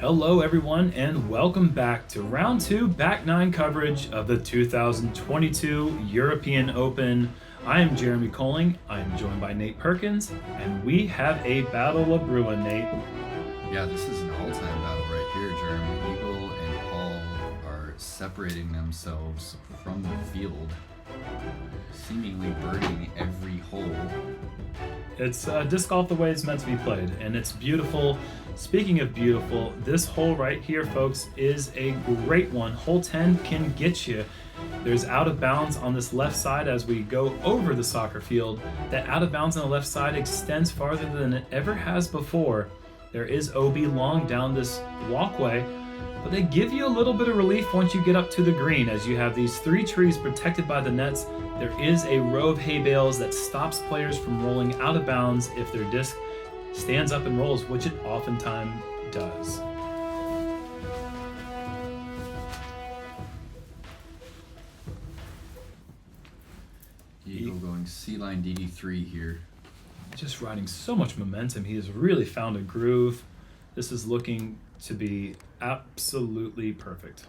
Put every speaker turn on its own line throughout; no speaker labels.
Hello everyone and welcome back to round 2 back 9 coverage of the 2022 European Open. I am Jeremy Colling, I am joined by Nate Perkins, and we have a battle of brewing, Nate.
Yeah, this is an all-time battle right here, Jeremy. Eagle and Paul are separating themselves from the field, seemingly birding every hole.
It's disc golf the way it's meant to be played, and it's beautiful. Speaking of beautiful, this hole right here, folks, is a great one. Hole 10 can get you. There's out of bounds on this left side as we go over the soccer field. That out of bounds on the left side extends farther than it ever has before. There is OB long down this walkway, but they give you a little bit of relief once you get up to the green, as you have these 3 trees protected by the nets. There is a row of hay bales that stops players from rolling out of bounds if their disc stands up and rolls, which it oftentimes does.
Eagle going C-line DD3 here.
Just riding so much momentum. He has really found a groove. This is looking to be absolutely perfect.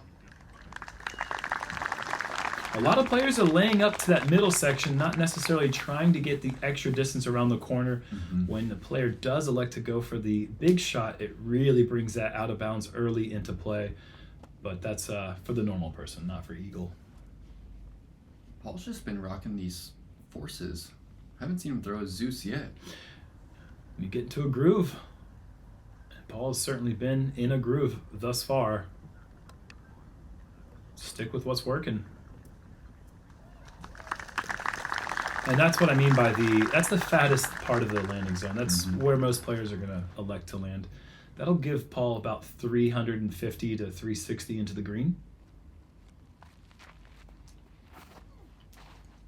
A lot of players are laying up to that middle section, not necessarily trying to get the extra distance around the corner. When the player does elect to go for the big shot, it really brings that out of bounds early into play. But that's for the normal person, not for Eagle.
Paul's just been rocking these forces. Haven't seen him throw a Zeus yet.
You get into a groove. And Paul has certainly been in a groove thus far. Stick with what's working. And that's what I mean by that's the fattest part of the landing zone. That's where most players are going to elect to land. That'll give Paul about 350 to 360 into the green.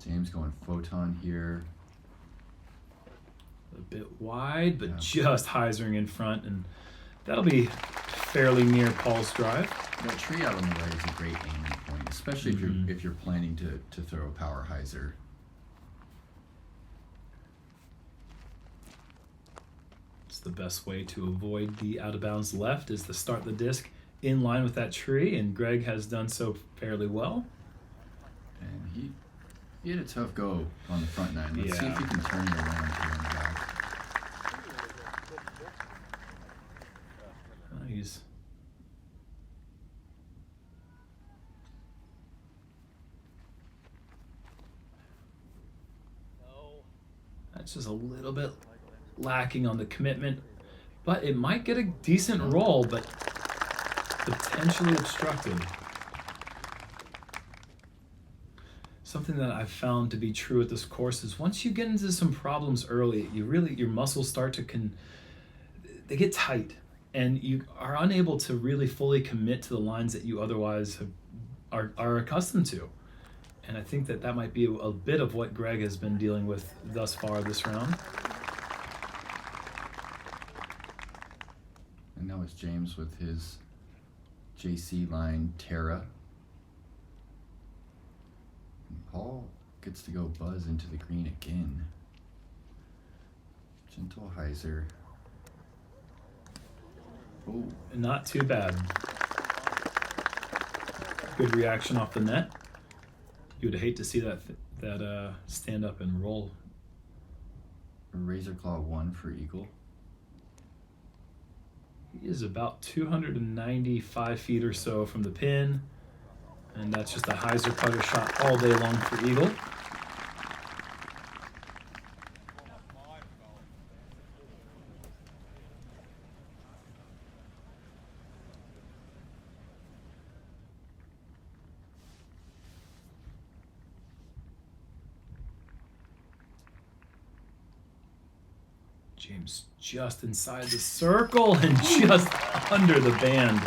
James going photon here.
A bit wide, but just hyzering in front, and that'll be fairly near Paul's drive.
That tree out on the right is a great aiming point, especially if you're planning to throw a power hyzer.
It's the best way to avoid the out of bounds left is to start the disc in line with that tree, and Gregg has done so fairly well.
And he had a tough go on the front nine. Let's see if he can turn it around here in the back.
That's just a little bit lacking on the commitment, but it might get a decent roll, but potentially obstructed. Something that I've found to be true at this course is once you get into some problems early, your muscles start to they get tight, and you are unable to really fully commit to the lines that you otherwise are accustomed to. And I think that might be a bit of what Gregg has been dealing with thus far this round.
And now it's James with his JC line Terra. And Paul gets to go buzz into the green again. Gentle hyzer. Oh,
Not too bad. Good reaction off the net. You would hate to see that stand up and roll.
Razor Claw 1 for Eagle.
He is about 295 feet or so from the pin, and that's just a hyzer putter shot all day long for Eagle. James just inside the circle and just under the band.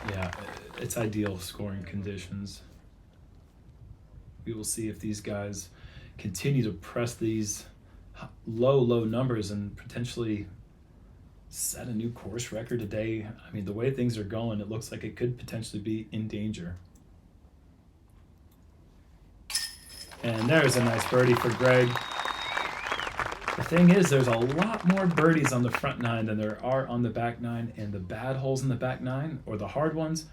Yeah, it's ideal scoring conditions. We will see if these guys continue to press these low numbers and potentially set a new course record today. I mean, the way things are going, it looks like it could potentially be in danger. And there's a nice birdie for Gregg. The thing is, there's a lot more birdies on the front nine than there are on the back nine, and the bad holes in the back nine, or the hard ones,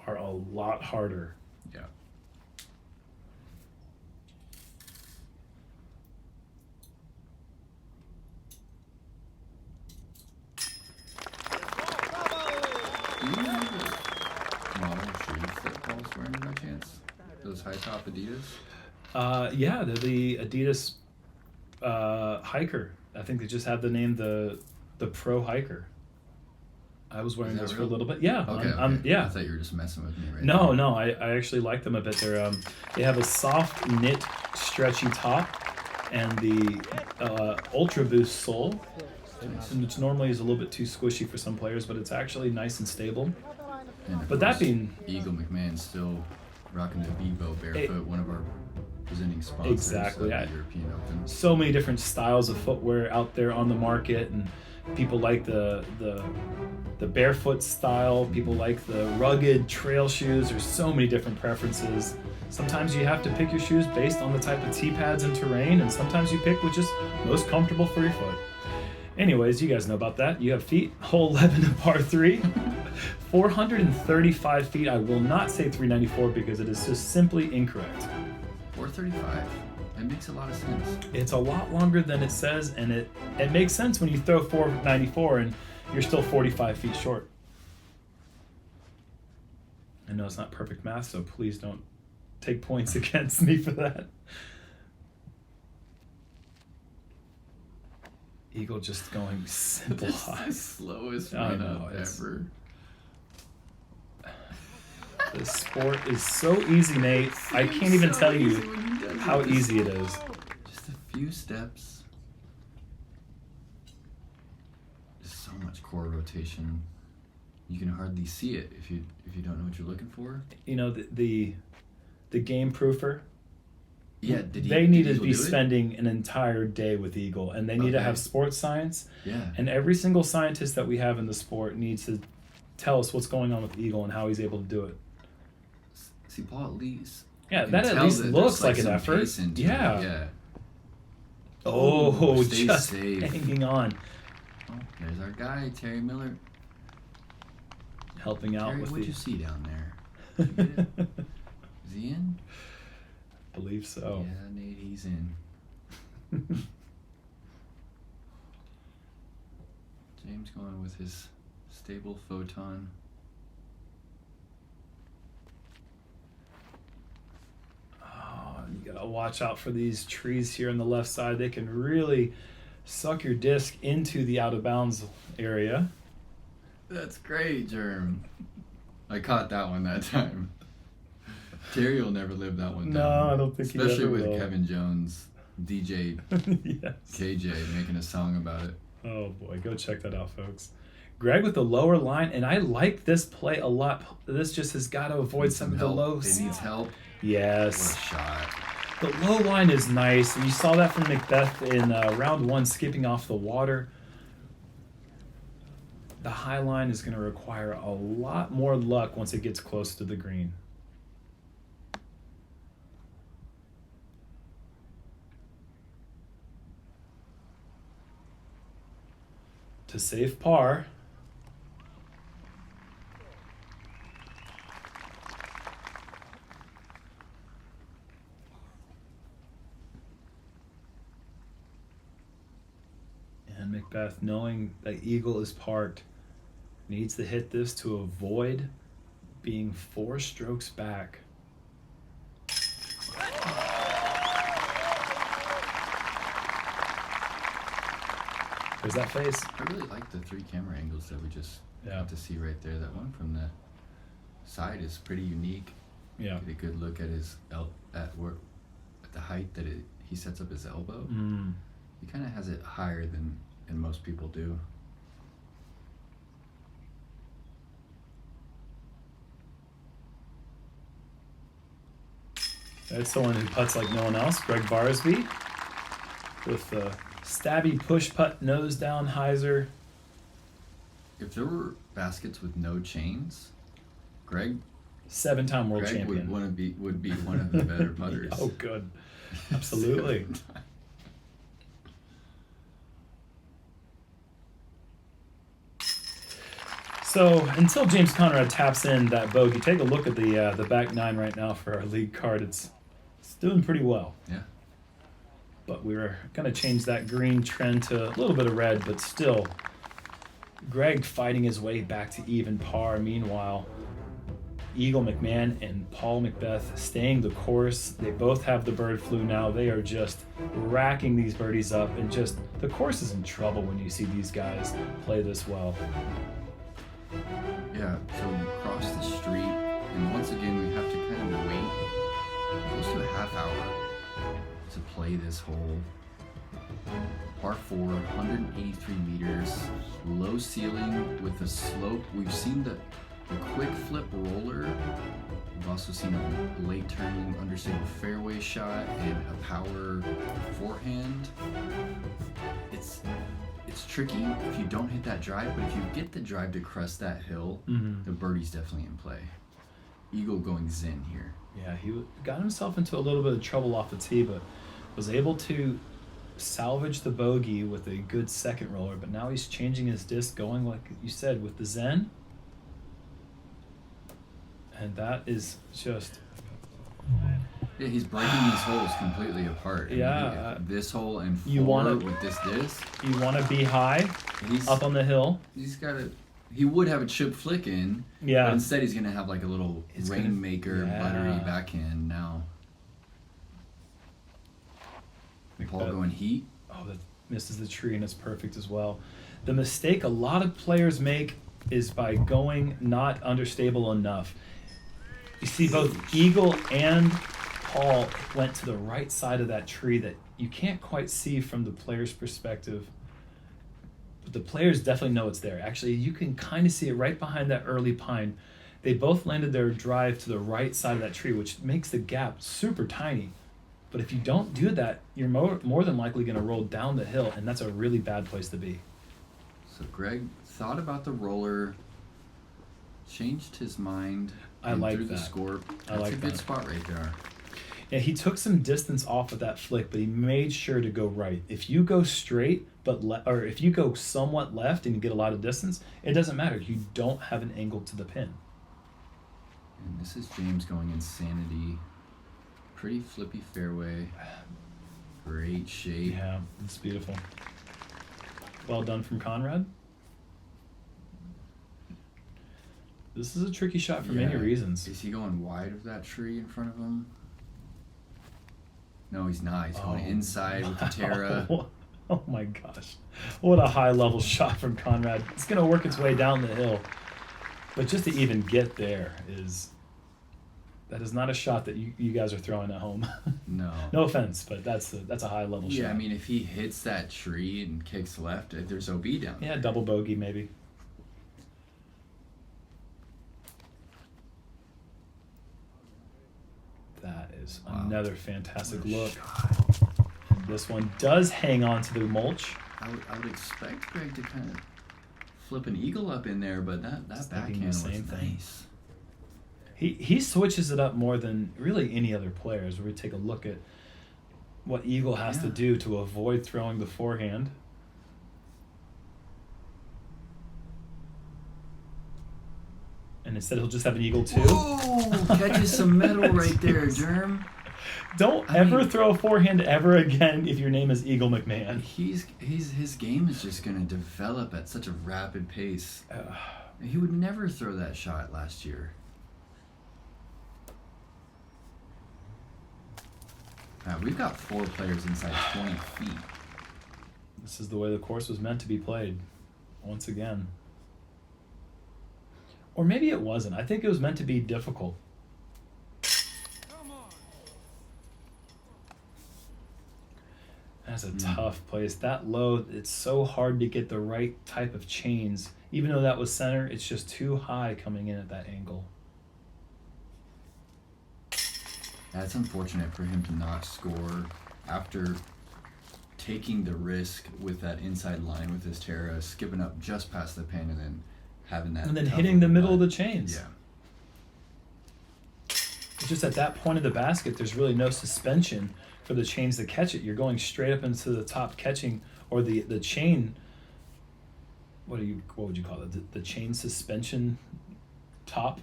are a lot harder.
Yeah. Do you know the model shoes that Paul's wearing by chance? Those high top Adidas?
Yeah, they're the Adidas Hiker. I think they just have the name the Pro Hiker. I was wearing those for a
real?
little bit. Yeah.
Okay.
Yeah.
I thought you were just messing with me right
No,
now.
I actually like them a bit. They're they have a soft knit, stretchy top, and the Ultra Boost sole, which normally is a little bit too squishy for some players, but it's actually nice and stable.
And of
But that
course,
being
Eagle McMahon still rocking the Vivo barefoot, one of our presenting sponsors
Exactly,
of the European Open.
so many different styles of footwear out there on the market, and people like the barefoot style, people like the rugged trail shoes. There's so many different preferences. Sometimes you have to pick your shoes based on the type of tee pads and terrain, and sometimes you pick which is most comfortable for your foot. Anyways, you guys know about that. You have feet, hole 11 and par 3. 435 feet. I will not say 394 because it is just simply incorrect.
435. That makes a lot of sense.
It's a lot longer than it says, and it makes sense when you throw 494 and you're still 45 feet short. I know it's not perfect math, so please don't take points against me for that. Eagle just going simple
This is
high.
the slowest
I
run
know,
up
it's-
ever.
This sport is so easy, Nate. I can't even
So
tell
easy
you
when he does
how
it.
easy it is.
Just a few steps. Just so much core rotation. You can hardly see it if you don't know what you're looking for.
You know, the game proofer.
Yeah, did
They need
did
to
Eagle
be
do it?
spending an entire day with Eagle, and they need to
Okay.
have sports science.
Yeah.
And every single scientist that we have in the sport needs to tell us what's going on with Eagle and how he's able to do it.
See, Paul, at least.
Yeah,
you
that
can
at
tell
least
that
looks
there's,
like an
some
effort.
pace into it,
Yeah.
Yeah.
Oh,
Stay
just
safe.
hanging on,
Oh, there's our guy, Terry Miller.
helping out
Terry,
with
what'd you
the.
see down there? Did you get it? Is he in?
Believe so.
Yeah, Nate, he's in. James going with his stable photon.
Oh, you gotta watch out for these trees here on the left side. They can really suck your disc into the out of bounds area.
That's great, Germ. I caught that one that time. Terry will never live that one
No,
down.
I don't think he
Especially
ever
with
will.
Kevin Jones, DJ
Yes.
KJ, making a song about it.
Oh boy, go check that out, folks. Greg with the lower line, and I like this play a lot. This just has got to avoid
Needs
some of the
help.
low.
It needs help. What a
Yes.
shot.
The low line is nice, and you saw that from McBeth in round one, skipping off the water. The high line is going to require a lot more luck once it gets close to the green. To save par. And McBeth, knowing that Eagle is parked, needs to hit this to avoid being 4 strokes back. There's that face.
I really like the 3 camera angles that we just
Yeah.
got to see right there. That one from the side is pretty unique.
Yeah.
Get a good look at his at the height that he sets up his elbow.
Mm.
He kind of has it higher than most people do.
That's the one who putts like no one else, Gregg Barsby, with the stabby push putt nose down hyzer.
If there were baskets with no chains, Greg
7-time world champion.
would be one of the better putters.
Oh, good. Absolutely. So until James Conrad taps in that bogey, take a look at the back nine right now for our league card. It's doing pretty well.
Yeah.
But we're going to change that green trend to a little bit of red, but still, Gregg fighting his way back to even par. Meanwhile, Eagle McMahon and Paul McBeth staying the course. They both have the bird flu now. They are just racking these birdies up, and just the course is in trouble when you see these guys play this well.
Yeah, so we cross the street, and once again we have to kind of wait close to a half hour to play this hole. Par 4, 183 meters, low ceiling with a slope. We've seen the quick flip roller. We've also seen a late turning understated fairway shot and a power forehand. It's tricky if you don't hit that drive, but if you get the drive to crest that hill, the birdie's definitely in play. Eagle going zen here.
Yeah, he got himself into a little bit of trouble off the tee, but was able to salvage the bogey with a good second roller. But now he's changing his disc, going like you said with the zen, and that is just.
Yeah, he's breaking these holes completely apart.
Yeah.
This hole and
You
4
wanna-
with this disc.
You want to be high,
He's
up on the hill.
He's got a. He would have a chip flick in.
Yeah.
But instead, he's gonna have like a little
It's gonna-
rainmaker
yeah.
buttery backhand now. Paul
McBeth.
going heat.
Oh, that misses the tree, and it's perfect as well. The mistake a lot of players make is by going not understable enough. You see, both Eagle and Paul went to the right side of that tree that you can't quite see from the player's perspective. But the players definitely know it's there. Actually, you can kind of see it right behind that early pine. They both landed their drive to the right side of that tree, which makes the gap super tiny. But if you don't do that, you're more than likely going to roll down the hill, and that's a really bad place to be.
So Gregg thought about the roller, changed his mind.
I
and
like
threw the
that.
score.
I
That's
like
a good
that.
spot right there.
Yeah, he took some distance off of that flick, but he made sure to go right. If you go straight, or if you go somewhat left and you get a lot of distance, it doesn't matter. You don't have an angle to the pin.
And this is James going insanity. Pretty flippy fairway. Great shape.
Yeah, it's beautiful. Well done from Conrad. This is a tricky shot for many
Yeah.
reasons.
Is he going wide of that tree in front of him? No, he's not. He's going inside with the Terra.
Oh my gosh. What a high level shot from Conrad. It's going to work its way down the hill. But just to even get there that is not a shot that you guys are throwing at home.
No.
No offense, but that's a high level shot.
Yeah, I mean, if he hits that tree and kicks left, there's OB down there.
Yeah, double bogey maybe. That is another fantastic look. And this one does hang on to the mulch.
I would expect Gregg to kind of flip an eagle up in there, but that
Just thinking
backhand
the
was
same thing.
nice.
He switches it up more than really any other player. As we take a look at what Eagle has to
Yeah.
do to avoid throwing the forehand. And instead he'll just have an eagle too.
Whoa! Catches some metal right there, Germ.
Don't
I
ever
mean-
throw a forehand ever again if your name is Eagle McMahon.
His game is just gonna develop at such a rapid pace. He would never throw that shot last year. We've got 4 players inside 20 feet.
This is the way the course was meant to be played, once again. Or maybe it wasn't. I think it was meant to be difficult. That's a tough place. That low, it's so hard to get the right type of chains. Even though that was center, it's just too high coming in at that angle.
That's unfortunate for him to not score after taking the risk with that inside line with his Terra, skipping up just past the pin and then having that.
And then
tough
hitting the
of a
middle of the
putt.
chains.
Yeah.
It's just at that point of the basket, there's really no suspension for the chains to catch it. You're going straight up into the top catching, or the chain what would you call it? The chain suspension top?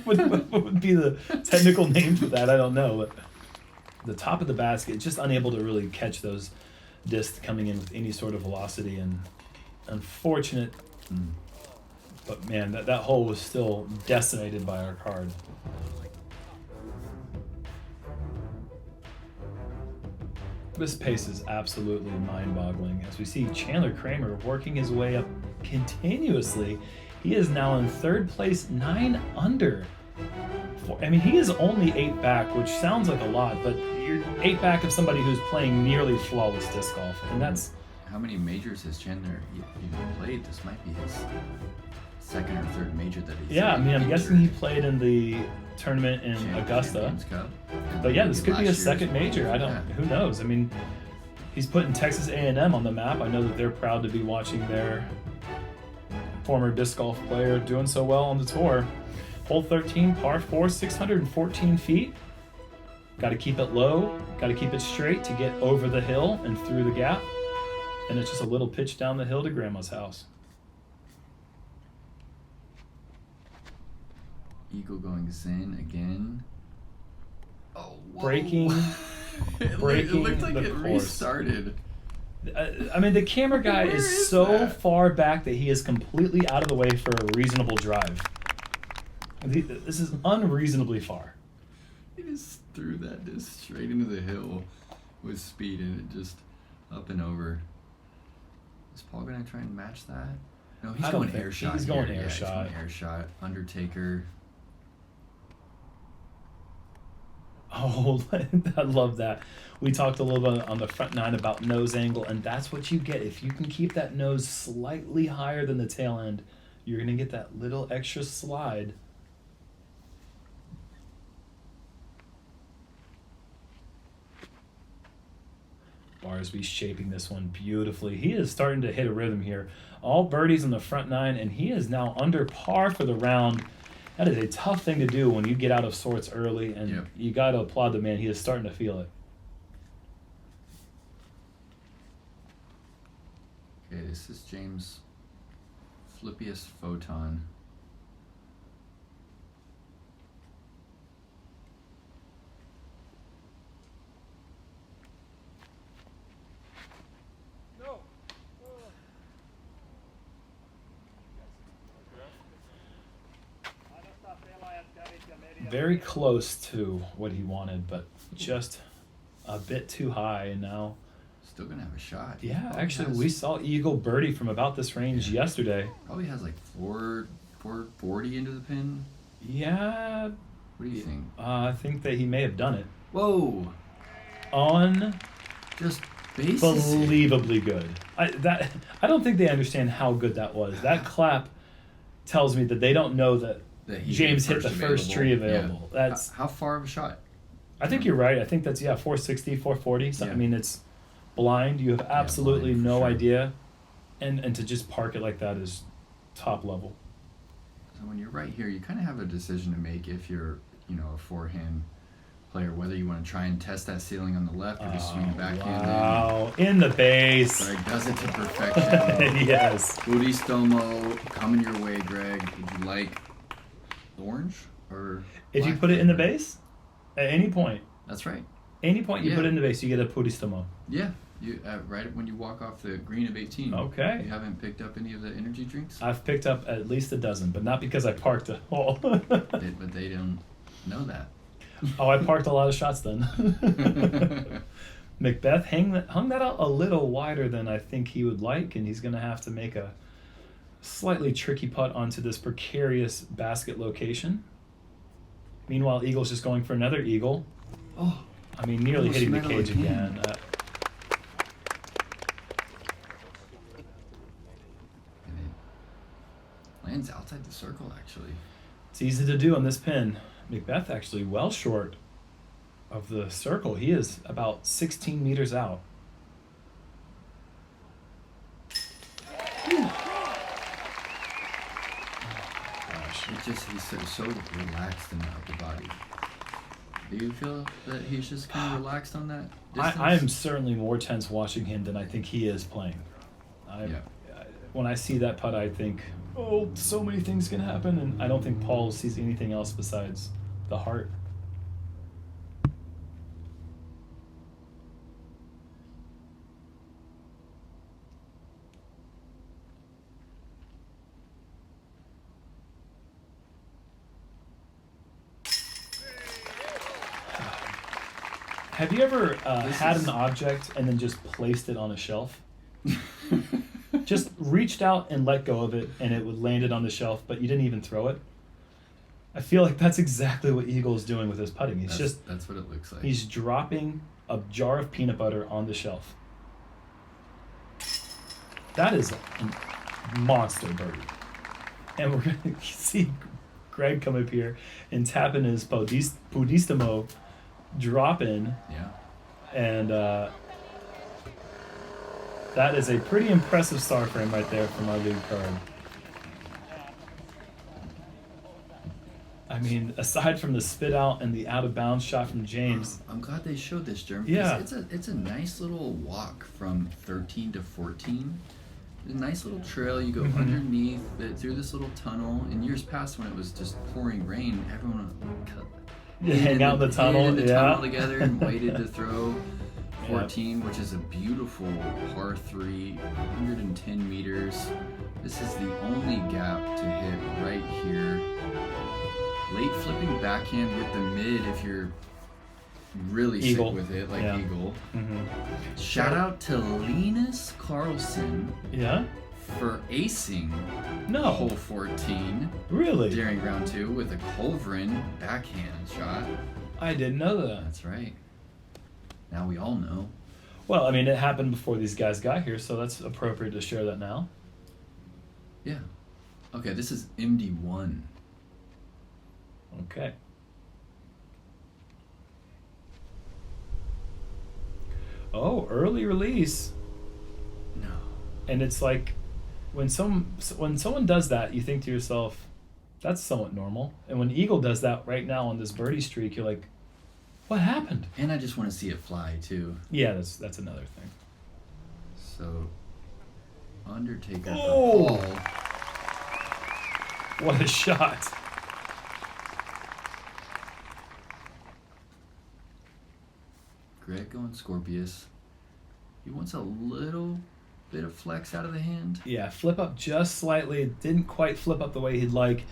what would be the technical name for that? I don't know. But the top of the basket, just unable to really catch those discs coming in with any sort of velocity, and unfortunate. But man, that hole was still decimated by our card. This pace is absolutely mind-boggling as we see Chandler Kramer working his way up continuously. He is now in third place, 9 under. I mean, he is only 8 back, which sounds like a lot, but you're 8 back of somebody who's playing nearly flawless disc golf, and that's...
How many majors has Chandler even played? This might be his second or third major that he's...
Yeah, I mean, I'm guessing he played in the tournament in Augusta.
Cup,
but yeah, this could be his second major. I don't...
Yeah.
Who knows? I mean, he's putting Texas A&M on the map. I know that they're proud to be watching their former disc golf player doing so well on the tour. Hole 13, par 4, 614 feet. Got to keep it low. Got to keep it straight to get over the hill and through the gap. And it's just a little pitch down the hill to Grandma's house.
Eagle going Zen again. Oh, whoa.
Breaking
it looked like
the
it
course.
Restarted.
I mean, the camera guy
Where
is
is
so
that?
far back that he is completely out of the way for a reasonable drive. This is unreasonably far.
He just threw that disc straight into the hill with speed, and it just up and over. Is Paul gonna try and match that? No, he's going air shot.
He's going
here.
air
Yeah,
shot.
He's going air shot. Undertaker.
Oh, I love that. We talked a little bit on the front 9 about nose angle, and that's what you get. If you can keep that nose slightly higher than the tail end, you're going to get that little extra slide. Barsby shaping this one beautifully. He is starting to hit a rhythm here. All birdies on the front 9, and he is now under par for the round. That is a tough thing to do when you get out of sorts early, and you got to applaud the man. He is starting to feel it.
Okay, this is James Flippiest Photon.
Very close to what he wanted, but just a bit too high, and now...
Still gonna have a shot.
Yeah, actually, we saw Eagle birdie from about this range yesterday.
Probably has like 440 into the pin.
Yeah.
What do you think?
I think that he may have done it.
Whoa! Just
Unbelievably good. I don't think they understand how good that was. That clap tells me that they don't know that James hit the first tree available.
Yeah.
That's
how far of a shot?
I think you're right. I think that's 460, 440. So, I mean, it's blind. You have absolutely no idea, and to just park it like that is top level.
So when you're right here, you kind of have a decision to make if you're, a forehand player, whether you want to try and test that ceiling on the left or just swing backhand.
Wow, in the base.
Greg does it to perfection.
Yes.
Budistomo coming your way, Greg. Would you like orange or
if you put it in the base at any point?
That's right.
Any point you put it in the base, you get a Pudistomo.
Yeah. You right when you walk off the green of 18.
Okay.
You haven't picked up any of the energy drinks?
I've picked up at least a dozen, but not because I parked a hole.
But they don't know that.
Oh, I parked a lot of shots then. McBeth hung that out a little wider than I think he would like, and he's going to have to make a slightly tricky putt onto this precarious basket location. Meanwhile, Eagle's just going for another eagle.
Oh,
I mean, nearly hitting the cage again.
And it lands outside the circle, actually.
It's easy to do on this pin. McBeth actually well short of the circle. He is about 16 meters out.
He's so relaxed in the upper body. Do you feel that he's just kind of relaxed on that distance?
I am certainly more tense watching him than I think he is playing. when I see that putt, I think, oh, so many things can happen, and I don't think Paul sees anything else besides the heart. Have you ever had an object and then just placed it on a shelf? Just reached out and let go of it, and it would landed on the shelf, but you didn't even throw it? I feel like that's exactly what Eagle's doing with his putting.
That's what it looks like.
He's dropping a jar of peanut butter on the shelf. That is a monster birdie. And we're going to see Gregg come up here and tap in his Pudistamo drop in.
Yeah.
And that is a pretty impressive star frame right there from our lead card. I mean, aside from the spit out and the out of bounds shot from James.
I'm glad they showed this, Jeremy.
Yeah.
It's a nice little walk from 13 to 14. A nice little trail. You go underneath it through this little tunnel. In years past, when it was just pouring rain, everyone would
hang out in the tunnel.
Tunnel together and waited to throw 14, which is a beautiful par 3, 110 meters. This is the only gap to hit right here. Late flipping backhand with the mid if you're really
Eagle.
sick with it, like
Yeah.
Eagle.
Mm-hmm.
Shout out to Linus Carlson
Yeah?
for acing
No.
hole 14
Really?
during round 2 with a Culverin backhand shot.
I didn't know that.
That's right. Now we all know.
Well, I mean, it happened before these guys got here, so that's appropriate to share that now.
Yeah. Okay, this is MD1.
Okay. Oh, early release.
No.
And it's like when someone does that, you think to yourself, that's somewhat normal. And when Eagle does that right now on this birdie streak, you're like, what happened?
And I just want to see it fly too.
Yeah, that's another thing.
So, Undertaker
Oh!
for Paul.
What a shot.
Gregg going Scorpius. He wants a little bit of flex out of the hand.
Yeah, flip up just slightly. It didn't quite flip up the way he'd like.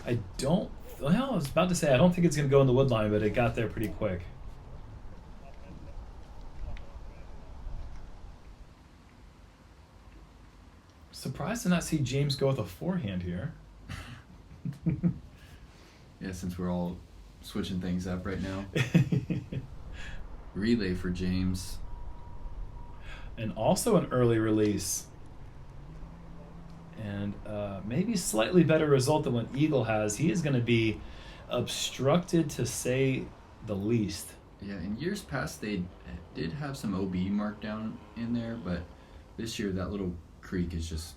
I was about to say, I don't think it's going to go in the wood line, but it got there pretty quick. Surprised to not see James go with a forehand here.
Yeah, since we're all switching things up right now. Relay for James.
And also an early release. And maybe slightly better result than what Eagle has. He is going to be obstructed, to say the least.
Yeah, in years past they did have some OB marked down in there, but this year that little creek is just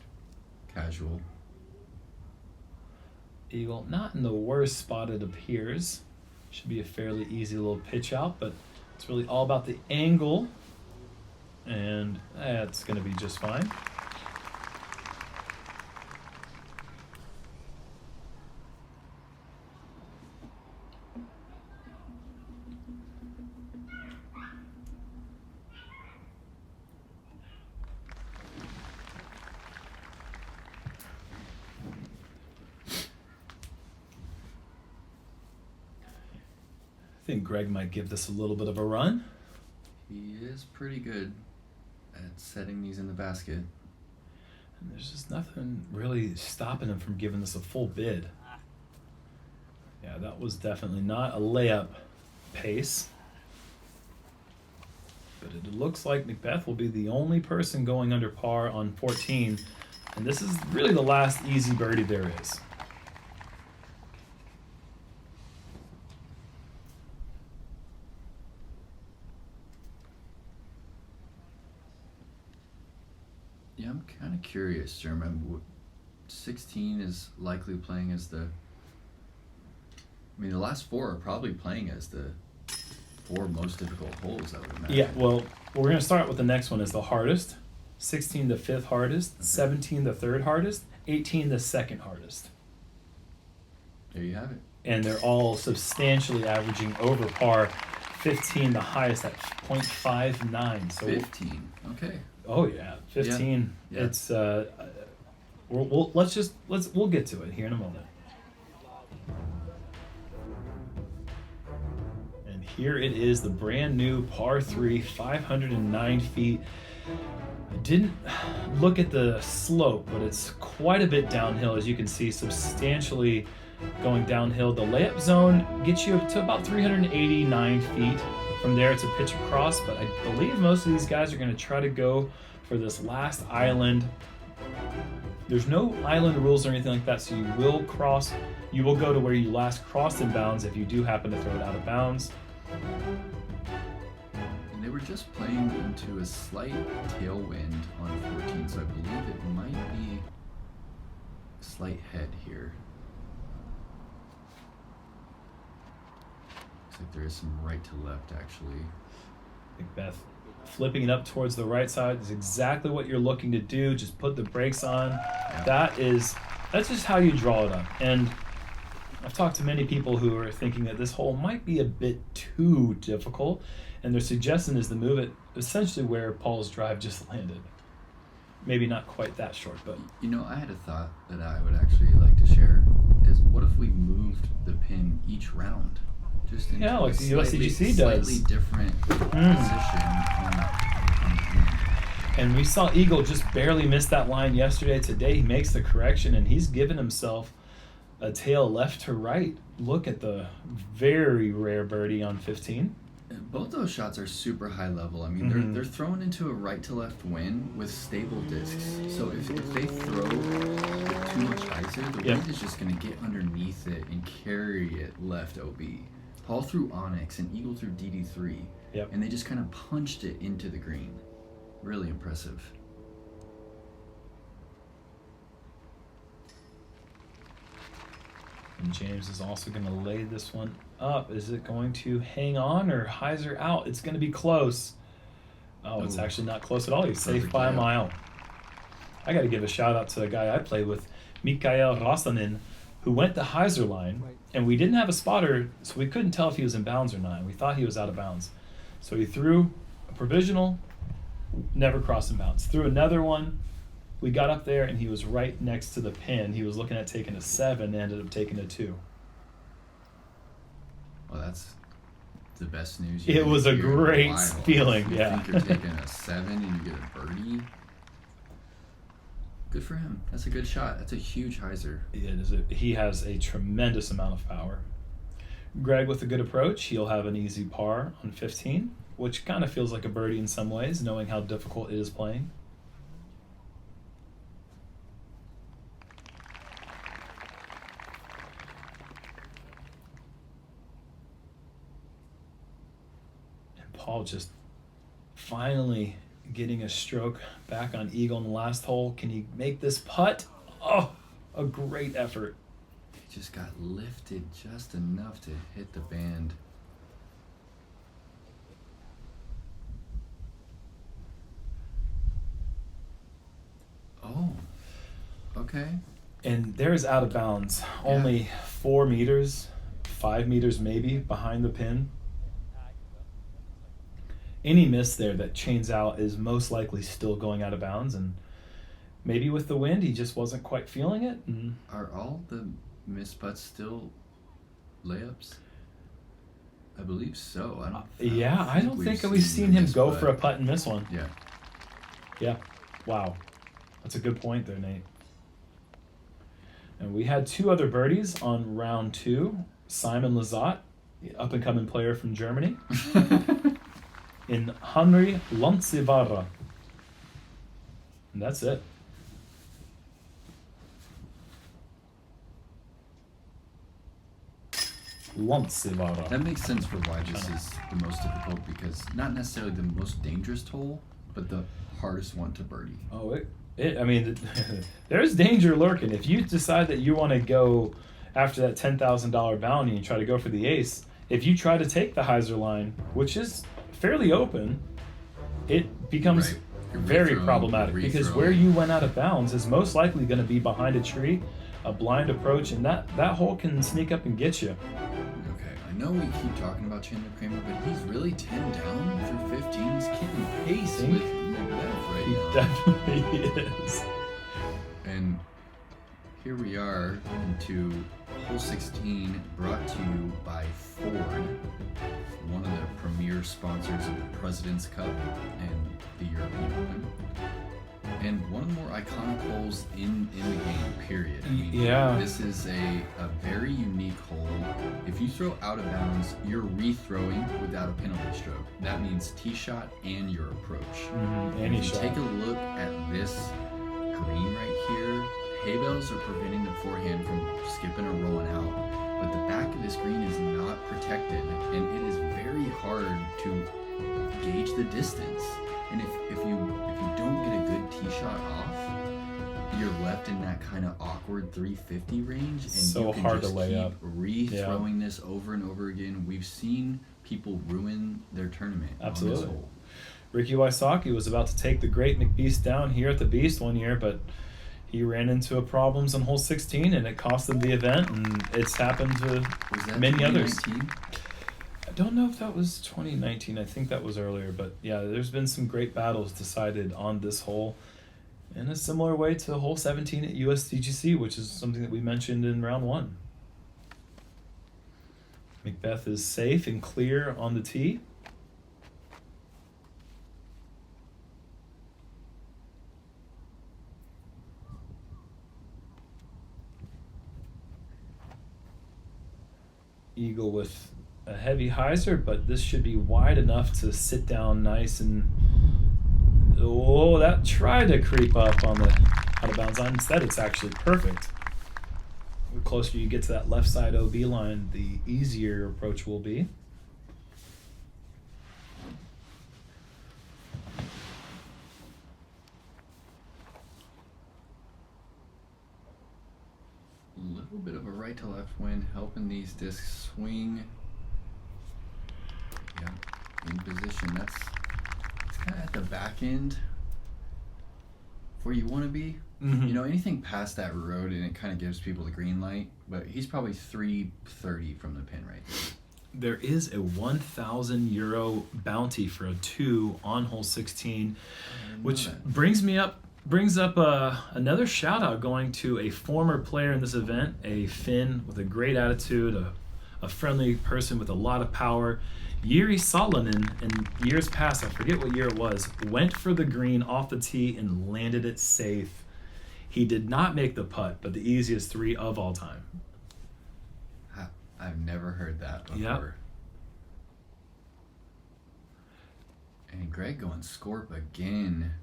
casual.
Eagle not in the worst spot, it appears. Should be a fairly easy little pitch out, but it's really all about the angle. And that's going to be just fine. I think Gregg might give this a little bit of a run.
He is pretty good at setting these in the basket.
And there's just nothing really stopping him from giving this a full bid. Yeah, that was definitely not a layup pace. But it looks like McBeth will be the only person going under par on 14. And this is really the last easy birdie there is.
Yeah, I'm kind of curious, Jeremy. 16 is likely playing as the... I mean, the last 4 are probably playing as the 4 most difficult holes, I would imagine.
Yeah, well, we're going to start with the next one as the hardest. 16 the fifth hardest, 17 the third hardest, 18 the second hardest.
There you have it.
And they're all substantially averaging over par. 15 the highest at 0.59. So
15. Okay.
Oh yeah, 15.
Yeah.
It's we'll get to it here in a moment. And here it is, the brand new par 3, 509 feet. I didn't look at the slope, but it's quite a bit downhill, as you can see, substantially going downhill. The layup zone gets you up to about 389 feet. From there, it's a pitch across, but I believe most of these guys are going to try to go for this last island. There's no island rules or anything like that, so you will go to where you last crossed in bounds if you do happen to throw it out of bounds.
And they were just playing into a slight tailwind on 14, so I believe it might be a slight head here. Looks like there is some right to left, actually.
McBeth flipping it up towards the right side is exactly what you're looking to do. Just put the brakes on. Yeah. That's just how you draw it up. And I've talked to many people who are thinking that this hole might be a bit too difficult, and their suggestion is to move it essentially where Paul's drive just landed. Maybe not quite that short, but
you know, I had a thought that I would actually like to share. Is what if we moved the pin each round? Just into
like the USDGC does.
Slightly different position on the pin.
And we saw Eagle just barely miss that line yesterday. Today he makes the correction, and he's given himself a tail left to right. Look at the very rare birdie on 15.
Both those shots are super high level. I mean, they're thrown into a right to left wind with stable discs. So if they throw with too much hyzer, the wind is just going to get underneath it and carry it left OB. Paul threw Onyx and Eagle threw DD3.
Yep.
And they just kind of punched it into the green. Really impressive.
And James is also going to lay this one up. Is it going to hang on or hyzer out? It's going to be close. Oh, it's actually not close at all. He's safe by a mile. I got to give a shout out to a guy I played with, Mikael Rastanen, who went the hyzer line, and we didn't have a spotter, so we couldn't tell if he was in bounds or not. We thought he was out of bounds. So he threw a provisional, never crossed in bounds. Threw another one. We got up there, and he was right next to the pin. He was looking at taking a 7, ended up taking a 2.
Well, that's the best news.
It was a great feeling,
you think you're taking a 7 and you get a birdie. Good for him. That's a good shot. That's a huge hyzer.
He has a tremendous amount of power. Gregg with a good approach. He'll have an easy par on 15, which kind of feels like a birdie in some ways, knowing how difficult it is playing. Paul just finally getting a stroke back on Eagle in the last hole. Can he make this putt? Oh, a great effort.
He just got lifted just enough to hit the band. Oh, okay.
And there's out of bounds. Only 4 meters, 5 meters maybe behind the pin. Any miss there that chains out is most likely still going out of bounds, and maybe with the wind he just wasn't quite feeling it. And
are all the missed putts still layups? I believe so. I don't think
we've seen him go for a putt and miss one. Yeah. Wow. That's a good point there, Nate. And we had 2 other birdies on round 2. Simon Lizotte, the up-and-coming player from Germany. In Henry Lontsivara. And that's it. Lontsivara.
That makes sense for why this is the most difficult, because not necessarily the most dangerous hole, but the hardest one to birdie.
Oh, there's danger lurking. If you decide that you want to go after that $10,000 bounty and try to go for the ace, if you try to take the hyzer line, which is fairly open, it becomes very
Rethrowing,
problematic because where you went out of bounds is most likely going to be behind a tree, a blind approach, and that hole can sneak up and get you.
Okay, I know we keep talking about Chandler Kramer, but he's really 10 down through 15. He's keeping pace with McBeth right now.
He definitely is.
And here we are into hole 16, brought to you by Ford, one of the premier sponsors of the President's Cup and the European Open, and one of the more iconic holes in the game, period. I mean,
yeah.
This is a very unique hole. If you throw out of bounds, you're re-throwing without a penalty stroke. That means tee shot and your approach.
Any
If you
shot.
take a look at this green right here, hay bales are preventing the forehand from skipping or rolling out, but the back of this green is not protected, and it is very hard to gauge the distance. And if you don't get a good tee shot off, you're left in that kind of awkward 350 range, and
So
you can
hard to
just
lay
keep
up.
re-throwing this over and over again. We've seen people ruin their tournament
Absolutely.
on this hole.
Ricky Wysocki was about to take the great McBeast down here at the Beast one year, but he ran into problems on hole 16 and it cost him the event, and it's happened to
Was that
many others.
2019?
I don't know if that was 2019. I think that was earlier, but yeah, there's been some great battles decided on this hole in a similar way to hole 17 at USDGC, which is something that we mentioned in round 1. McBeth is safe and clear on the tee. Eagle with a heavy hyzer, but this should be wide enough to sit down nice. And oh, that tried to creep up on the out of bounds line. Instead, it's actually perfect. The closer you get to that left side OB line, the easier your approach will be.
A little bit of a right to left wind helping these discs swing. Yeah, in position. That's kind of at the back end where you want to be.
Mm-hmm.
You know, anything past that road and it kind of gives people the green light, but he's probably 330 from the pin right there.
There is a 1,000 euro bounty for a 2 on hole 16, which brings up another shout out going to a former player in this event, a Finn with a great attitude, a friendly person with a lot of power. Jiri Salonen, in years past, I forget what year it was, went for the green off the tee and landed it safe. He did not make the putt, but the easiest 3 of all time.
I've never heard that before.
Yep.
And Gregg going scorp again.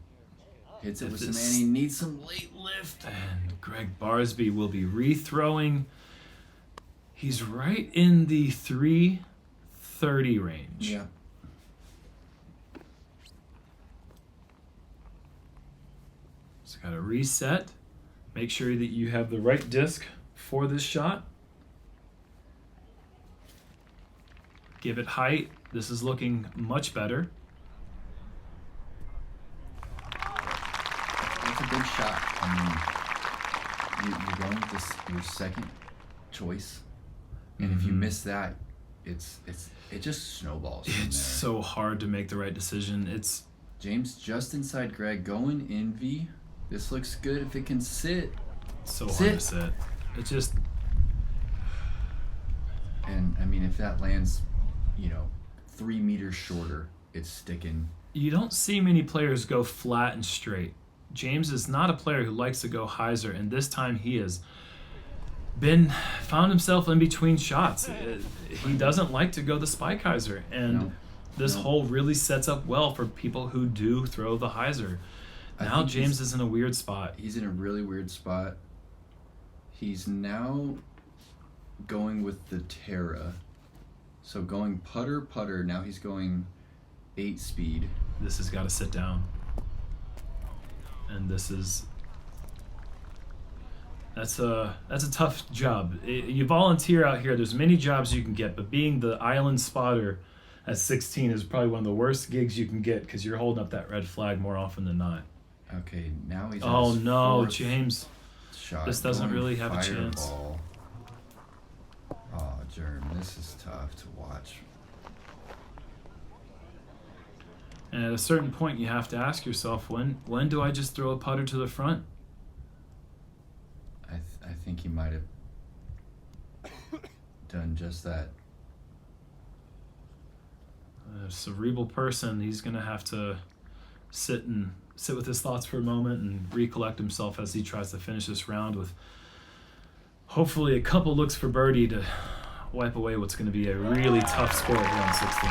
Hits it with
This-
some, and he needs some late lift.
And Gregg Barsby will be rethrowing. He's right in the 330 range.
Yeah.
So got to reset. Make sure that you have the right disc for this shot. Give it height. This is looking much better.
That's a big shot. I mean, you're going with this, your second choice, and if you miss that, it just snowballs from
It's
there.
so hard to make the right decision. It's
James just inside Gregg going in V. This looks good if it can sit.
so hard to sit. It just
And I mean, if that lands, 3 meters shorter, it's sticking.
you don't see many players go flat and straight. James is not a player who likes to go hyzer, and this time he has found himself in between shots. He doesn't like to go the spike hyzer, and this hole really sets up well for people who do throw the hyzer. Now James is in a weird spot.
He's in a really weird spot. He's now going with the Terra. So going putter. Now he's going 8 speed.
This has got to sit down. And that's a tough job. You volunteer out here. There's many jobs you can get, but being the island spotter at 16 is probably one of the worst gigs you can get because you're holding up that red flag more often than not.
Okay, now he's.
Oh
on his
no,
fourth
James!
shot.
This doesn't
going
really have a chance.
fireball. Oh, Germ, this is tough to watch.
And at a certain point, you have to ask yourself, when do I just throw a putter to the front?
I think he might have done just that.
A cerebral person, he's going to have to sit with his thoughts for a moment and recollect himself as he tries to finish this round with hopefully a couple looks for birdie to wipe away what's going to be a really tough score here on 16.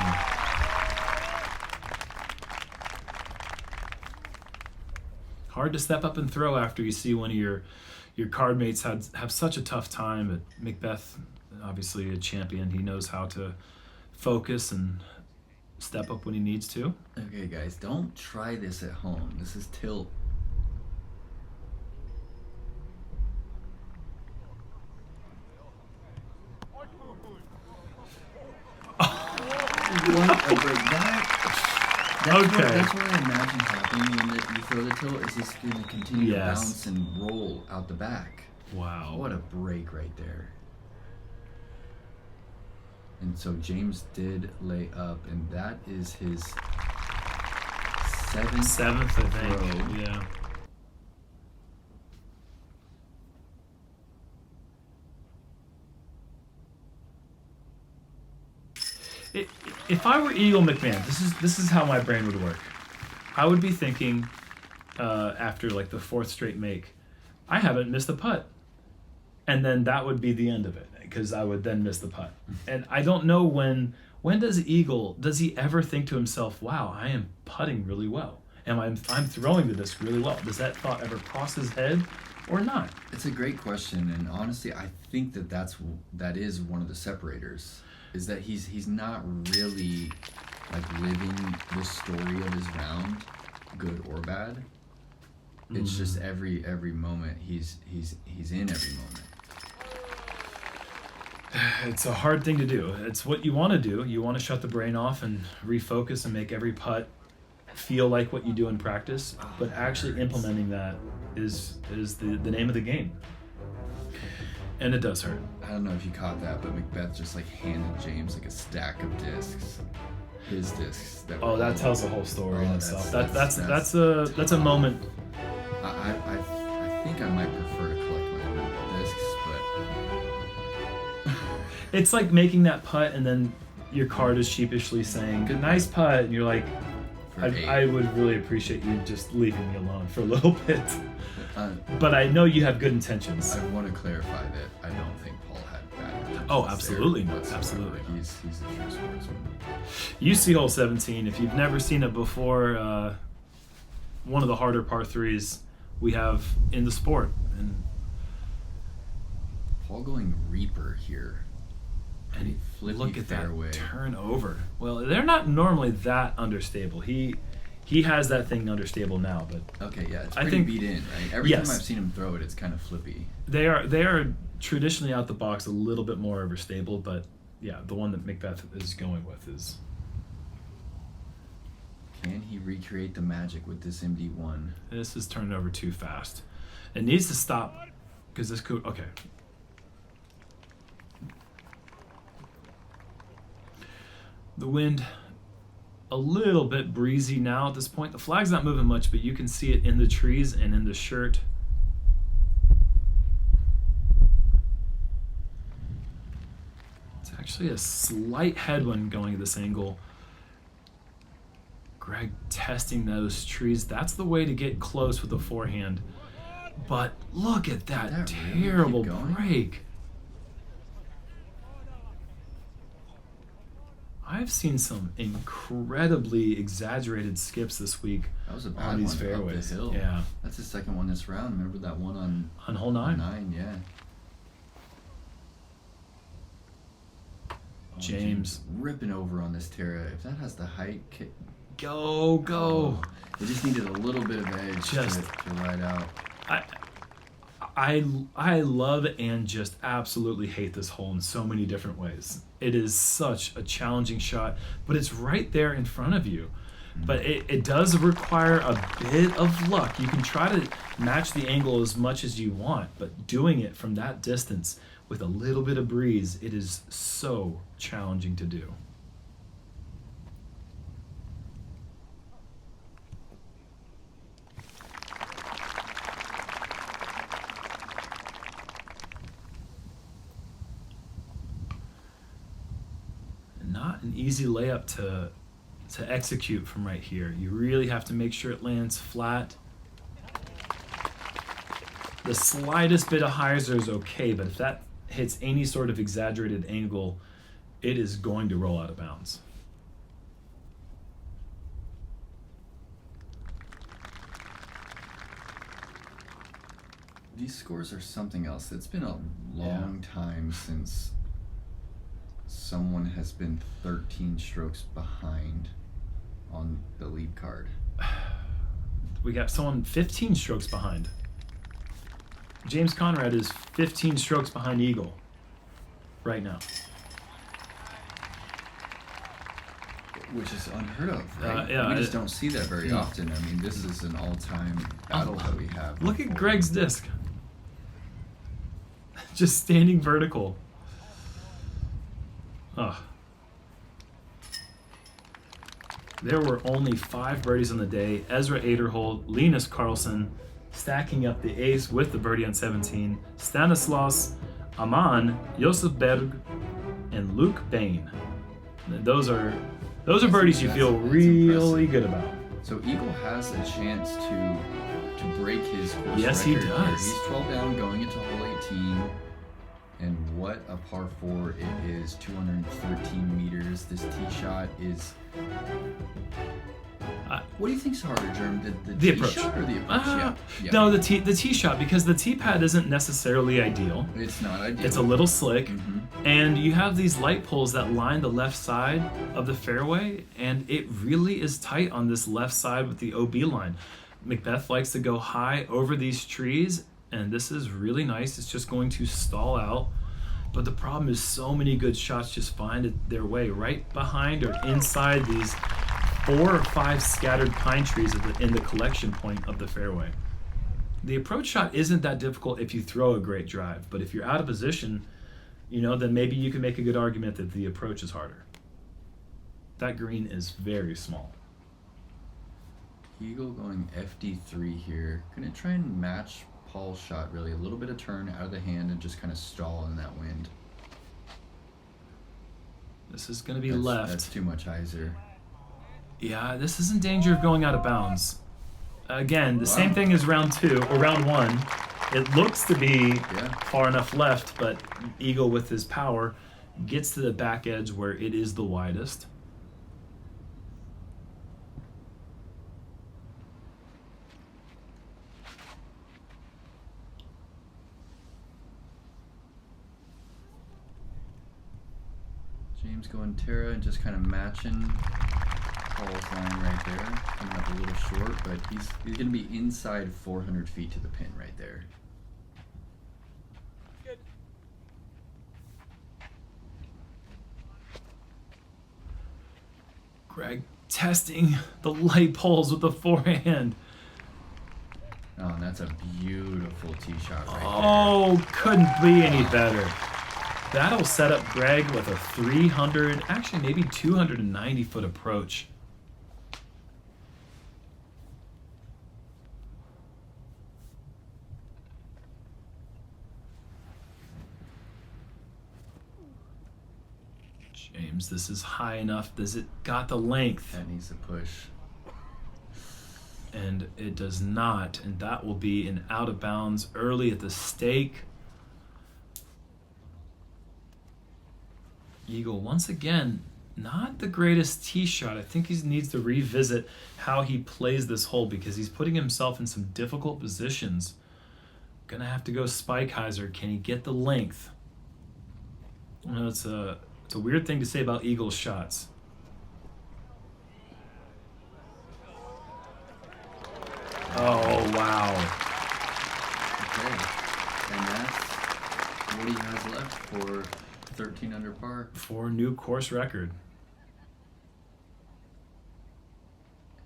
Hard to step up and throw after you see one of your card mates have such a tough time. But McBeth, obviously a champion, he knows how to focus and step up when he needs to.
Okay, guys, don't try this at home. This is tilt. What a break. That's what I imagine happening when you throw the tilt. Is this going to continue to bounce and roll out the back?
Wow.
What a break right there. And so James did lay up, and that is his seventh
I think.
throw.
Yeah. If I were Eagle McMahon, this is how my brain would work. I would be thinking after like the fourth straight make, I haven't missed a putt, and then that would be the end of it because I would then miss the putt. And I don't know when does he ever think to himself, wow, I am putting really well, and I'm throwing the disc really well. Does that thought ever cross his head or not?
It's a great question, and honestly, I think that is one of the separators. Is that he's not really like living the story of his round, good or bad. It's just every moment he's in every moment.
It's a hard thing to do. It's what you want to do. You want to shut the brain off and refocus and make every putt feel like what you do in practice. But actually implementing that is the name of the game. And it does hurt.
I don't know if you caught that, but McBeth just like handed James like a stack of discs. His discs.
That tells the whole story in itself. That's a moment.
I think I might prefer to collect my own discs, but
it's like making that putt and then your card is sheepishly saying, "Good, nice putt," and you're like, I would really appreciate you just leaving me alone for a little bit. But I know you have good intentions.
I want to clarify that I don't think Paul had bad intentions.
Oh, absolutely not.
Whatsoever.
Absolutely.
He's a true sportsman.
You see hole 17. If you've never seen it before, one of the harder par threes we have in the sport. And
Paul going Reaper here.
And look at
fairway.
That turnover. Well, they're not normally that understable. He has that thing understable now, but
okay, yeah, it's pretty beat in. Right? Every time I've seen him throw it, it's kind of flippy.
They are traditionally out the box a little bit more overstable, but yeah, the one that McBeth is going with is.
Can he recreate the magic with this MD1?
This is turning over too fast. It needs to stop because this could. Okay. The wind, a little bit breezy now at this point. The flag's not moving much, but you can see it in the trees and in the shirt. It's actually a slight headwind going at this angle. Gregg testing those trees. That's the way to get close with the forehand. But look at that terrible break. I've seen some incredibly exaggerated skips this week
that was a bad
on these
one
fairways.
Up the hill.
Yeah,
that's the second one this round. Remember that one on
hole 9?
9, yeah.
James
ripping over on this Terra. If that has the height,
go.
It just needed a little bit of edge to ride out.
I love and just absolutely hate this hole in so many different ways. It is such a challenging shot, but it's right there in front of you. But it does require a bit of luck. You can try to match the angle as much as you want, but doing it from that distance with a little bit of breeze, it is so challenging to do. Not an easy layup to execute from right here. You really have to make sure it lands flat. The slightest bit of hyzer is okay, but if that hits any sort of exaggerated angle, it is going to roll out of bounds.
These scores are something else. It's been a long time since someone has been 13 strokes behind on the lead card.
We got someone 15 strokes behind. James Conrad is 15 strokes behind Eagle right now.
Which is unheard of, right?
Yeah,
we just don't see that very often. I mean, this is an all-time battle that we have.
Look at Gregg's disc. Just standing vertical. Ugh. There were only 5 birdies on the day. Ezra Aderholt, Linus Karlsson stacking up the ace with the birdie on 17. Stanislaus Aman, Josef Berg, and Luke Bain. Those are birdies you feel really good about.
So Eagle has a chance to break his course
Yes,
record
he does.
Here. He's 12 down going into hole 18. And what a par 4 it is, 213 meters. This tee shot is... what do you think's harder, Jerm? The tee
approach.
shot or the approach? Yeah.
No, the tee shot, because the tee pad isn't necessarily ideal.
It's not ideal.
It's a little slick.
Mm-hmm.
And you have these light poles that line the left side of the fairway, and it really is tight on this left side with the OB line. McBeth likes to go high over these trees, and this is really nice. It's just going to stall out. But the problem is so many good shots just find their way right behind or inside these 4 or 5 scattered pine trees in the collection point of the fairway. The approach shot isn't that difficult if you throw a great drive, but if you're out of position, then maybe you can make a good argument that the approach is harder. That green is very small.
Eagle going FD3 here. Gonna try and match Paul's shot, really. A little bit of turn out of the hand and just kind of stall in that wind.
This is going to be left.
That's too much hyzer.
Yeah, this is in danger of going out of bounds. Again, the same thing as round 2 or round 1. It looks to be far enough left, but Eagle with his power gets to the back edge where it is the widest.
James going Terra and just kind of matching Paul's line right there. Coming up a little short, but he's going to be inside 400 feet to the pin right there.
Good.
Gregg testing the light poles with the forehand.
Oh, and that's a beautiful tee shot right there.
Oh, couldn't be any better. That'll set up Gregg with a 300, actually maybe 290 foot approach. James, this is high enough. Does it got the length?
That needs to push.
And it does not, and that will be an out of bounds early at the stake. Eagle, once again, not the greatest tee shot. I think he needs to revisit how he plays this hole because he's putting himself in some difficult positions. Gonna have to go spike hyzer. Can he get the length? You know, it's a weird thing to say about Eagle's shots. Oh, wow.
Okay. for 13 under par.
For new course record.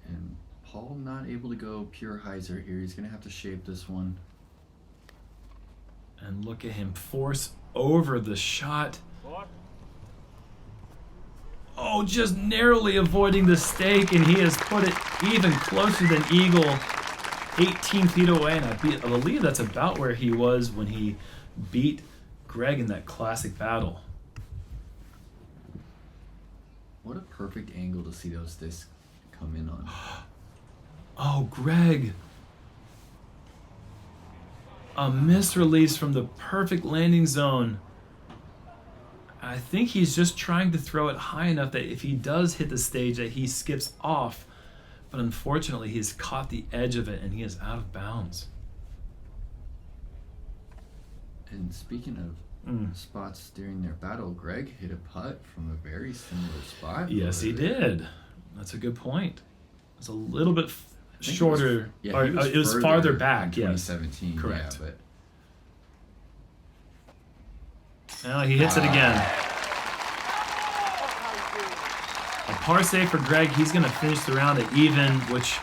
And Paul not able to go pure hyzer here. He's going to have to shape this one.
And look at him force over the shot. Oh, just narrowly avoiding the stake, and he has put it even closer than Eagle, 18 feet away. And I believe that's about where he was when he beat Gregg in that classic battle.
What a perfect angle to see those discs come in on.
Oh, Gregg. A misrelease from the perfect landing zone. I think he's just trying to throw it high enough that if he does hit the stage that he skips off. But unfortunately, he's caught the edge of it and he is out of bounds.
And speaking of spots during their battle, Gregg hit a putt from a very similar spot.
Yes, he did. That's a good point. It's a little bit shorter. It was farther back. Yes,
2017.
Correct.
Yeah, but
now he hits it again. A par save for Gregg. He's going to finish the round at even, which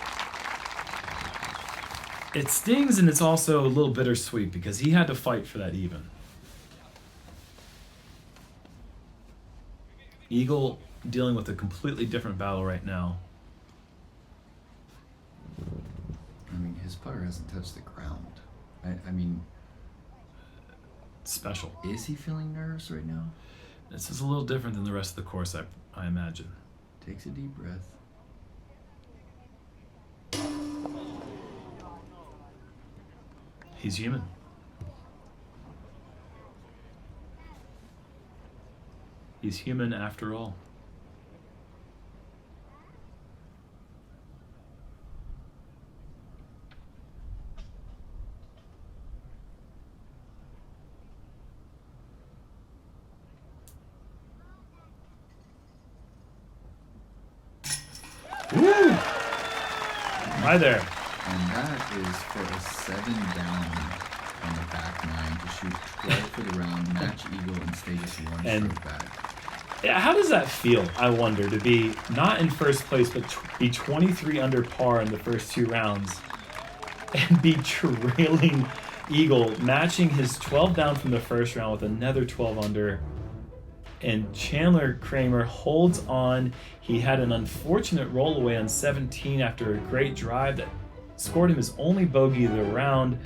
it stings and it's also a little bittersweet because he had to fight for that even. Eagle dealing with a completely different battle right now.
I mean, his putter hasn't touched the ground. I mean,
special.
Is he feeling nervous right now?
This is a little different than the rest of the course, I imagine.
Takes a deep breath.
He's human. He's human after all. Woo! Hi there.
And that is for a 7 down on the back 9 to shoot 12 for the round, match Eagle, and stay just one stroke back.
Yeah, how does that feel, I wonder, to be not in first place, but be 23 under par in the first 2 rounds and be trailing Eagle, matching his 12 down from the first round with another 12 under. And Chandler Kramer holds on. He had an unfortunate roll away on 17 after a great drive that scored him his only bogey of the round,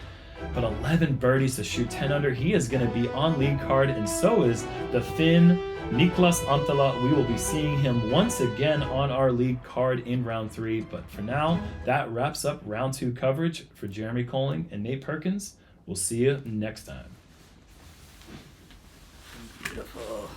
but 11 birdies to shoot 10 under. He is going to be on lead card, and so is the Finn, Niklas Antala. We will be seeing him once again on our lead card in round 3. But for now, that wraps up round 2 coverage for Jeremy Colling and Nate Perkins. We'll see you next time.
Beautiful.